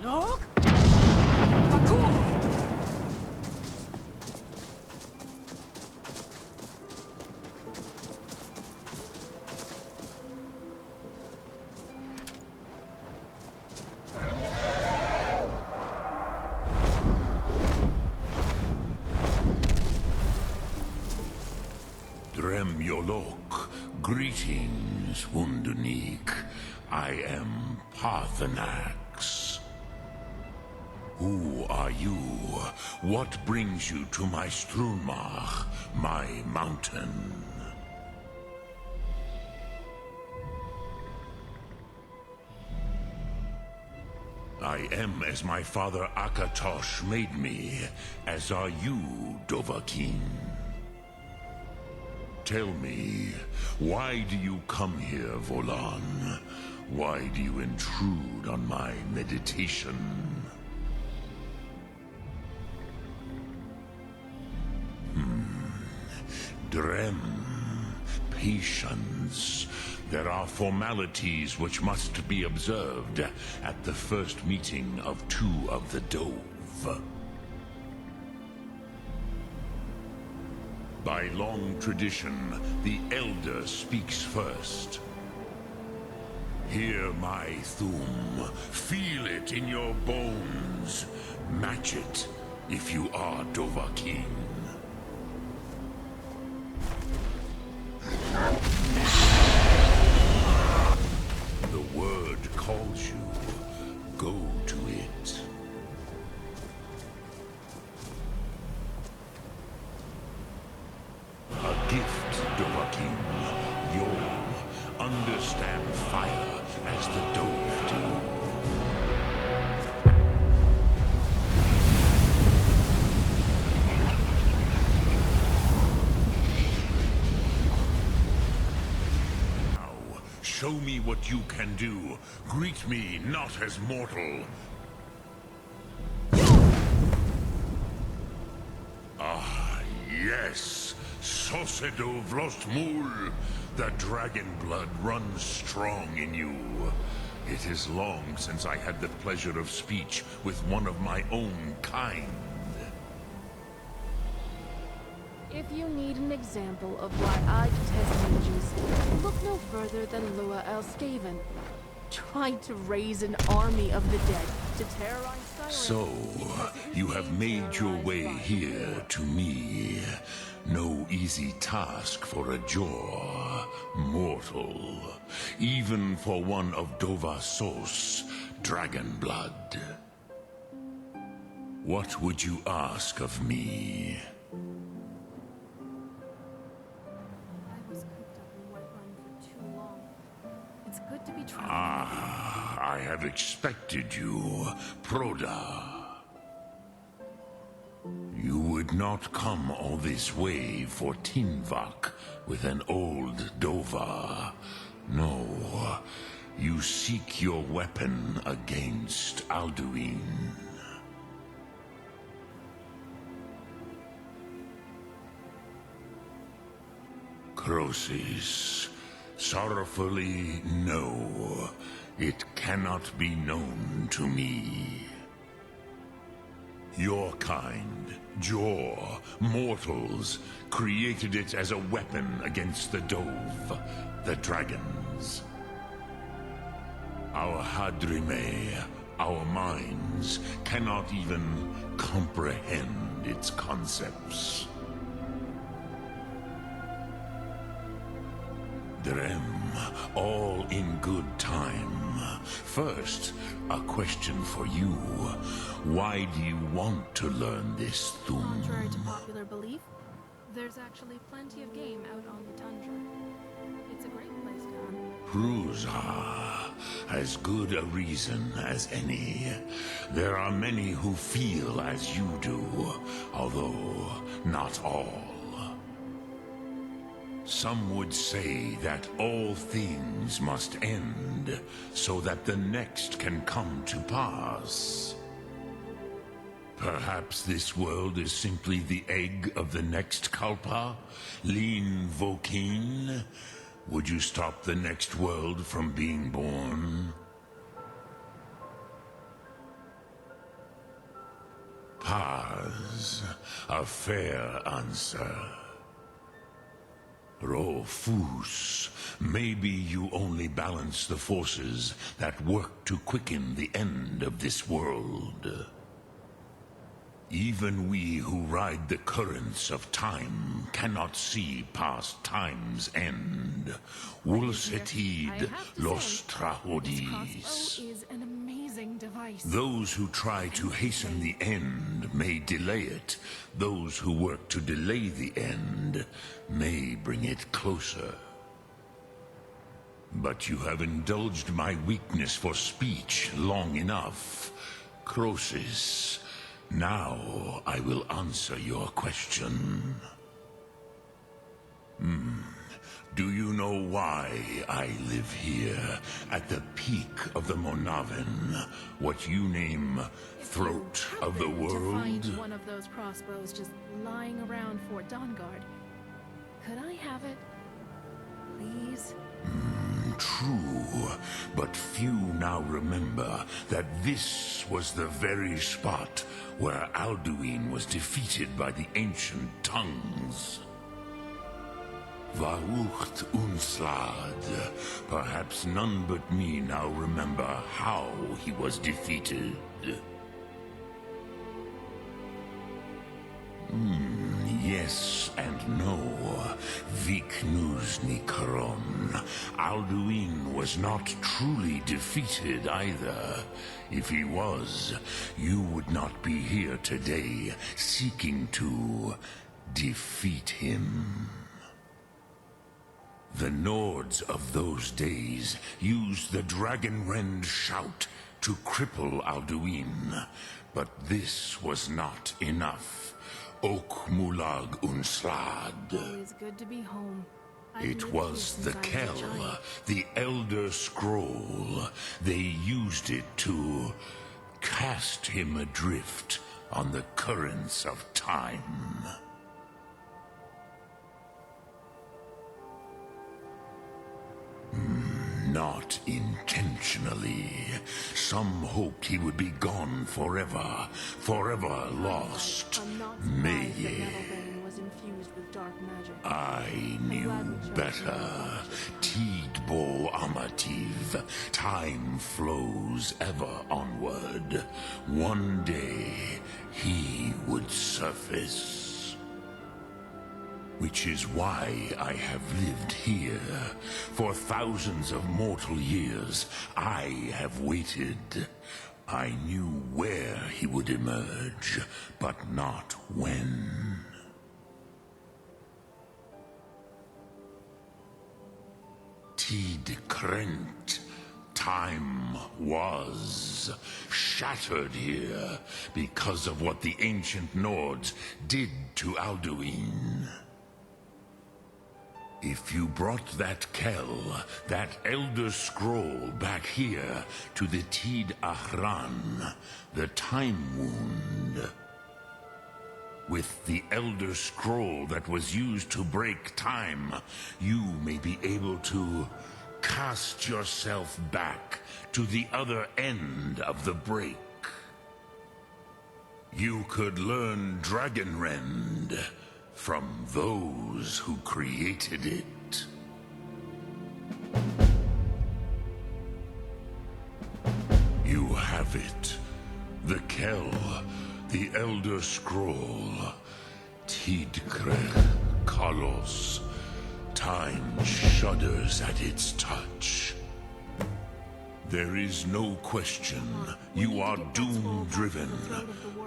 Look! Dremyolok, greetings, Wundunik. I am Parthenax. Who are you? What brings you to my Strunmach, my mountain? I am as my father Akatosh made me, as are you, Dovahkiin. Tell me, why do you come here, Volan? Why do you intrude on my meditation? Drem, patience. There are formalities which must be observed at the first meeting of two of the Dove. By long tradition, the Elder speaks first. Hear my Thum. Feel it in your bones. Match it if you are Dovahkiin. The word calls you. Go to it. A gift, Dovahkiin. You'll understand fire as the Dove do. Now, show me what you can do. Greet me not as mortal. Ah, yes. Sosedo Vlostmul. The dragon blood runs strong in you. It is long since I had the pleasure of speech with one of my own kind. If you need an example of why I detest mages, look no further than Lua Elskaven. Tried to raise an army of the dead to terrorize Skyrim. So, you have made your way here to me. No easy task for a Jor, mortal. Even for one of Dovahsos, dragon blood. What would you ask of me? I have expected you, Proda. You would not come all this way for Tinvak with an old Dova. No, you seek your weapon against Alduin. Crosis. Sorrowfully, no. It cannot be known to me. Your kind, Jor, mortals, created it as a weapon against the Dove, the dragons. Our Hadrime, our minds, cannot even comprehend its concepts. Drem, all in good time. First, a question for you. Why do you want to learn this Thum? Contrary to popular belief, there's actually plenty of game out on the tundra. It's a great place to hunt. Prusa, as good a reason as any. There are many who feel as you do, although not all. Some would say that all things must end, so that the next can come to pass. Perhaps this world is simply the egg of the next Kalpa? Lean Vokin? Would you stop the next world from being born? Paz, a fair answer. Rofus, maybe you only balance the forces that work to quicken the end of this world. Even we who ride the currents of time cannot see past time's end. Wulsetid los trahodis. Is an amazing device. Those who try to hasten the end may delay it. Those who work to delay the end may bring it closer. But you have indulged my weakness for speech long enough. Croesus. Now I will answer your question. Do you know why I live here, at the peak of the Monaven, what you name Throat of the World? Find one of those crossbows just lying around Fort Dawnguard. Could I have it, please? True, but few now remember that this was the very spot where Alduin was defeated by the ancient tongues. Vaucht Unslad. Perhaps none but me now remember how he was defeated. Yes and no. Viknuzny Karon. Alduin was not truly defeated either. If he was, you would not be here today seeking to defeat him. The Nords of those days used the Dragonrend shout to cripple Alduin, but this was not enough. Ok Mulag Unslad. Always good to be home. It was the Kell, the Elder Scroll. They used it to cast him adrift on the currents of time. Not intentionally. Some hoped he would be gone forever, forever lost. Meye. I knew better. Tidbo Amativ. Time flows ever onward. One day, he would surface. Which is why I have lived here. For thousands of mortal years, I have waited. I knew where he would emerge, but not when. Tid Krent. Time was shattered here because of what the ancient Nords did to Alduin. If you brought that Kell, that Elder Scroll back here to the Tid Ahran, the Time Wound, with the Elder Scroll that was used to break time, you may be able to cast yourself back to the other end of the break. You could learn Dragonrend from those who created it. You have it. The Kell, the Elder Scroll, Tidkrech Kalos. Time shudders at its touch. There is no question. You are doom-driven.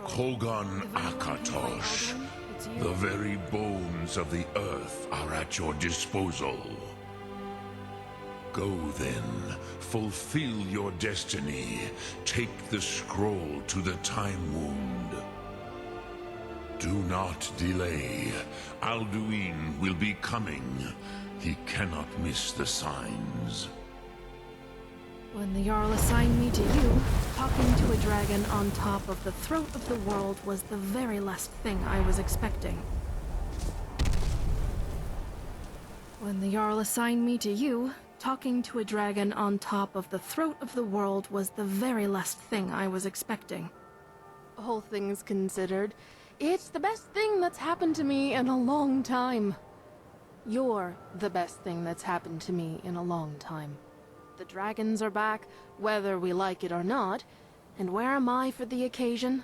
Kogan Akatosh. The very bones of the earth are at your disposal. Go then, fulfill your destiny. Take the scroll to the Time Wound. Do not delay. Alduin will be coming. He cannot miss the signs. When the Jarl assigned me to you, talking to a dragon on top of the throat of the world was the very last thing I was expecting. When the Jarl assigned me to you, talking to a dragon on top of the throat of the world was the very last thing I was expecting. All things considered, it's the best thing that's happened to me in a long time. You're the best thing that's happened to me in a long time. The dragons are back, whether we like it or not, and where am I for the occasion?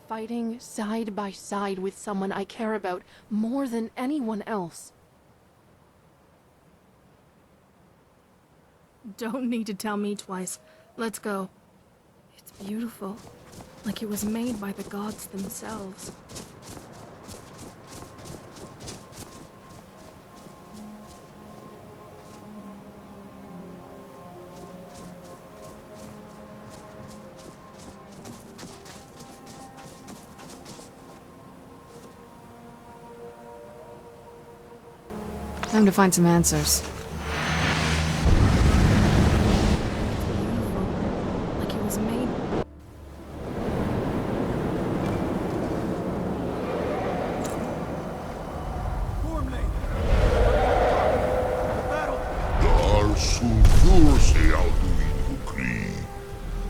Fighting side by side with someone I care about more than anyone else. Don't need to tell me twice. Let's go. It's beautiful, like it was made by the gods themselves. Time to find some answers. Like it was made.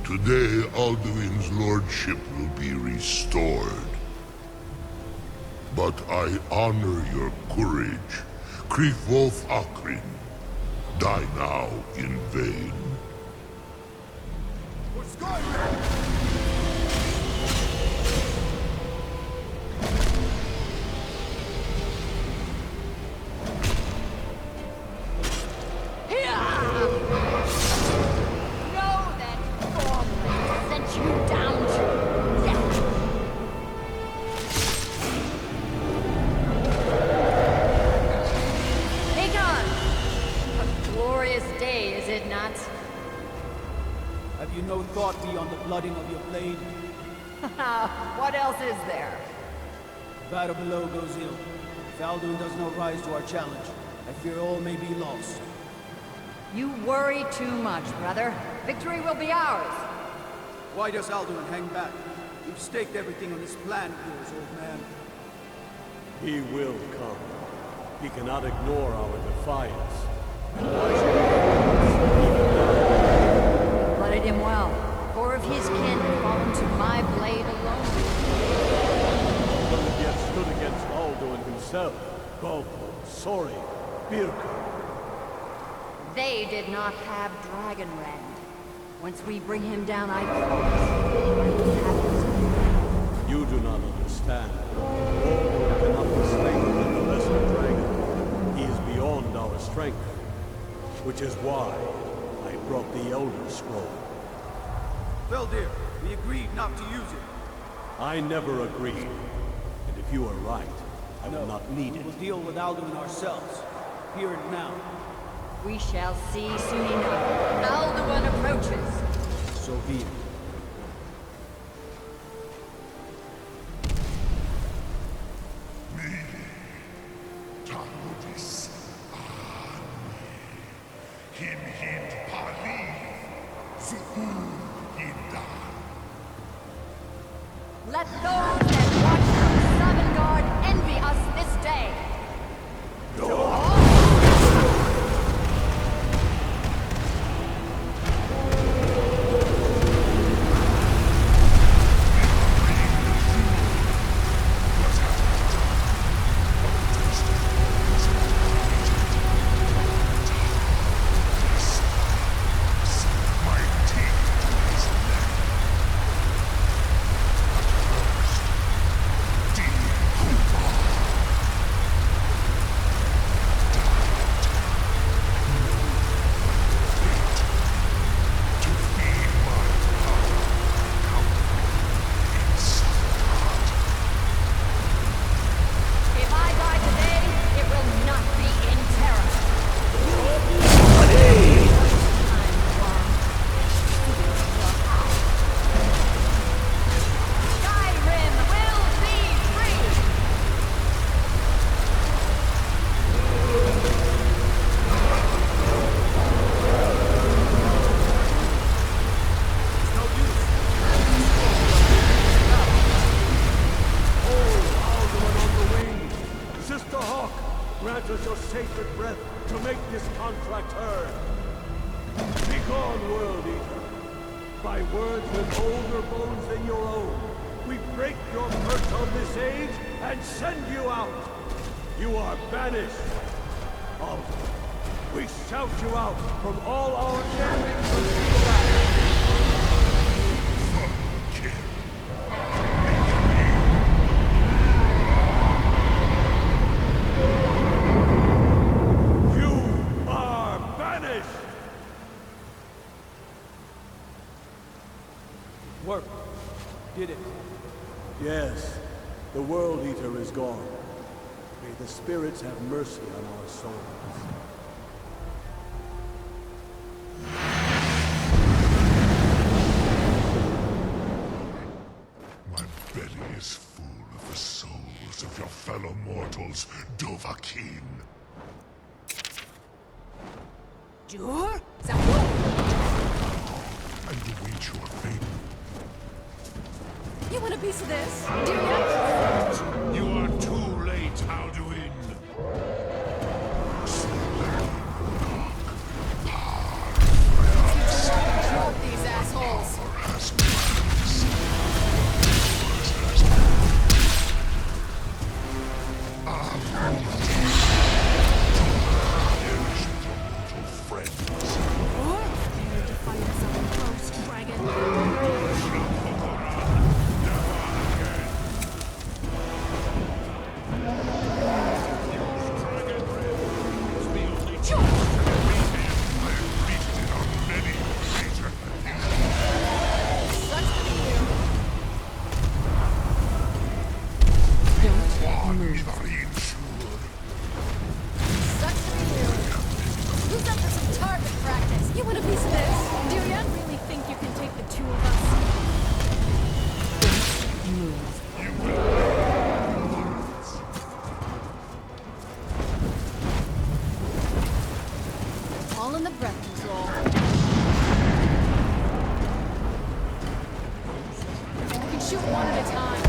Today, Alduin's lordship will be restored. But I honor your courage. Kriegwolf Akrin, die now in vain. For Skyrim! Have you no thought beyond the blooding of your blade? What else is there? The battle below goes ill. If Alduin does not rise to our challenge, I fear all may be lost. You worry too much, brother. Victory will be ours. Why does Alduin hang back? You've staked everything on this plan of yours, old man. He will come. He cannot ignore our defiance. Blooded him well. 4 of his kin have fallen to my blade alone. None have yet stood against Alduin himself. Balpo, Sori, Birka. They did not have Dragonrend. Once we bring him down, I promise I will have his. You do not understand. Alduin cannot be slain with the lesser dragon. He is beyond our strength. Which is why I brought the Elder Scroll. Veldir, we agreed not to use it. I never agreed. And if you are right, I will not need it. We'll deal with Alduin ourselves. Here and now. We shall see soon enough. Alduin approaches. So be it. Let those that watch from Sovngarde envy us this day. Grant us your sacred breath to make this contract heard. Begone, World Eater. By words with older bones than your own, we break your curse on this age and send you out. You are banished. We shout you out from all our You are banished! Work. Did it. Yes, the World Eater is gone. May the spirits have mercy on our souls. My belly is full of the souls of your fellow mortals, Dovahkiin. Jur? I await your fate. You want a piece of this? Do you? You are too late, Alduin. Drop these assholes. All in the breath control. You can shoot one at a time.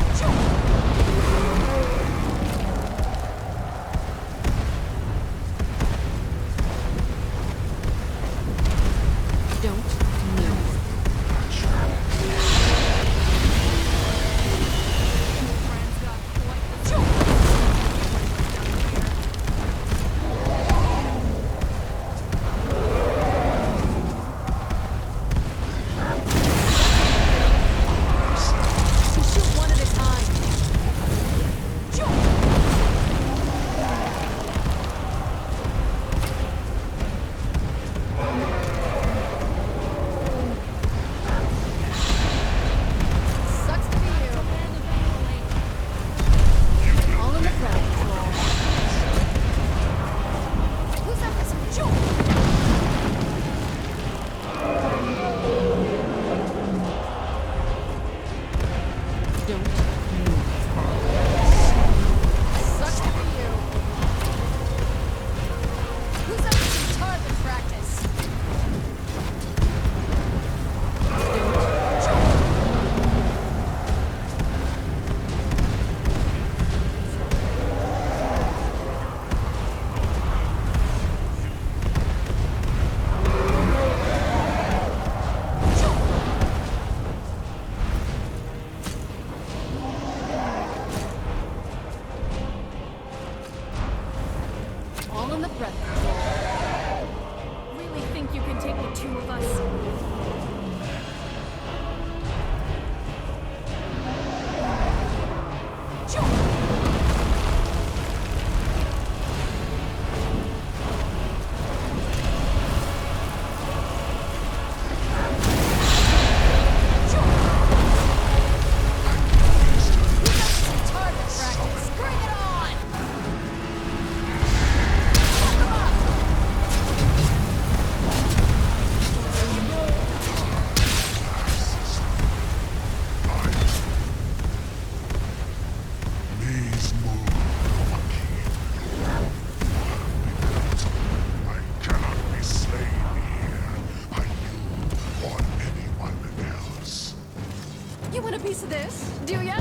Piece of this, do ya?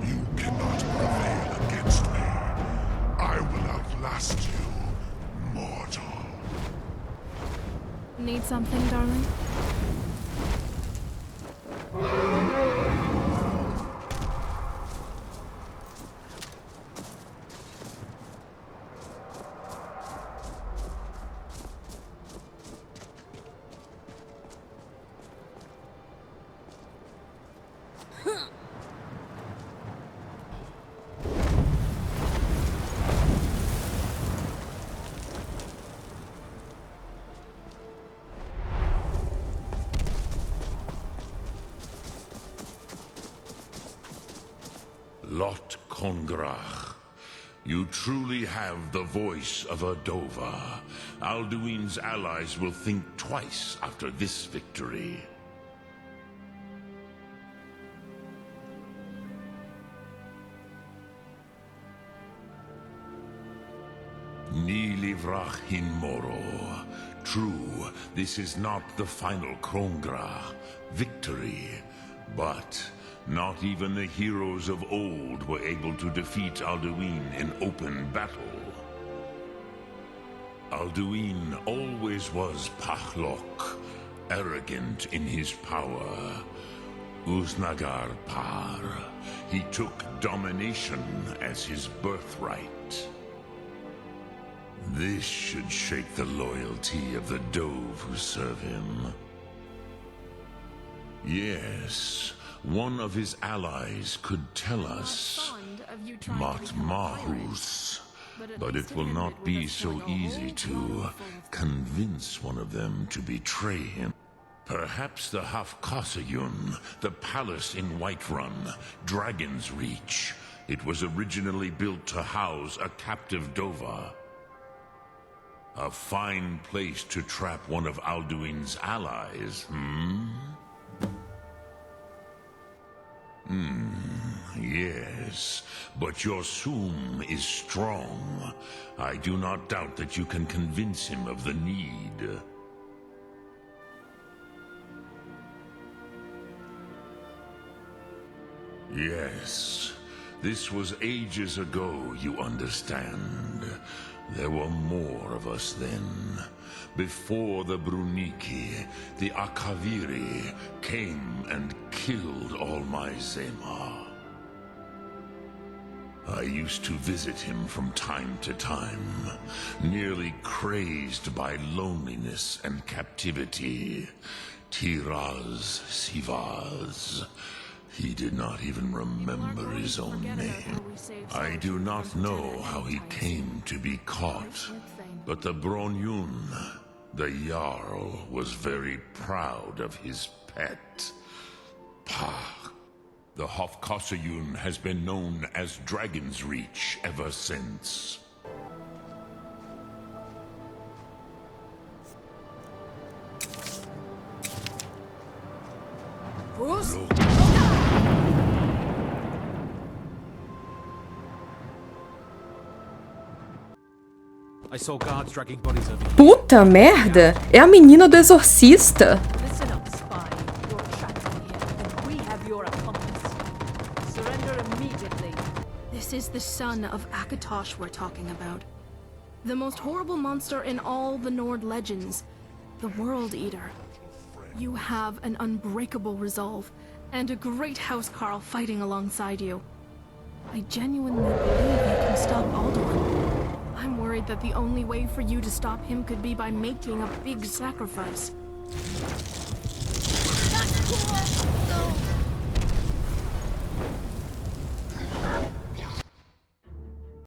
You cannot prevail against me. I will outlast you, mortal. Need something, darling? Lot Kongrach. You truly have the voice of a Dova. Alduin's allies will think twice after this victory. Ni livrach hin moro. True, this is not the final Kongra victory, but not even the heroes of old were able to defeat Alduin in open battle. Alduin always was Pahlok, arrogant in his power. Uznagar Par. He took domination as his birthright. This should shake the loyalty of the Dove who serve him. Yes, one of his allies could tell us Matmahus, but it will not be so easy to convince one of them to betray him. Perhaps the Hafkasayun, the palace in Whiterun, Dragon's Reach. It was originally built to house a captive Dova. A fine place to trap one of Alduin's allies, yes, but your Sum is strong. I do not doubt that you can convince him of the need. Yes, this was ages ago, you understand. There were more of us then. Before the Bruniki, the Akaviri came and killed all my Zema. I used to visit him from time to time, nearly crazed by loneliness and captivity. Tiraz Sivaz. He did not even remember his own name. I do not know how he came to be caught, but the Bronyun, the Jarl, was very proud of his pet, Pah. The Hofkasayun has been known as Dragon's Reach ever since. I saw guards dragging bodies over. Puta merda! É a menina do exorcista! Listen up, spy. You're trapped in here, and we have your accomplice. Surrender immediately. This is the son of Akatosh we're talking about. The most horrible monster in all the Nord legends. The World Eater. You have an unbreakable resolve, and a great housecarl fighting alongside you. I genuinely believe you can stop Alduin. I'm worried that the only way for you to stop him could be by making a big sacrifice.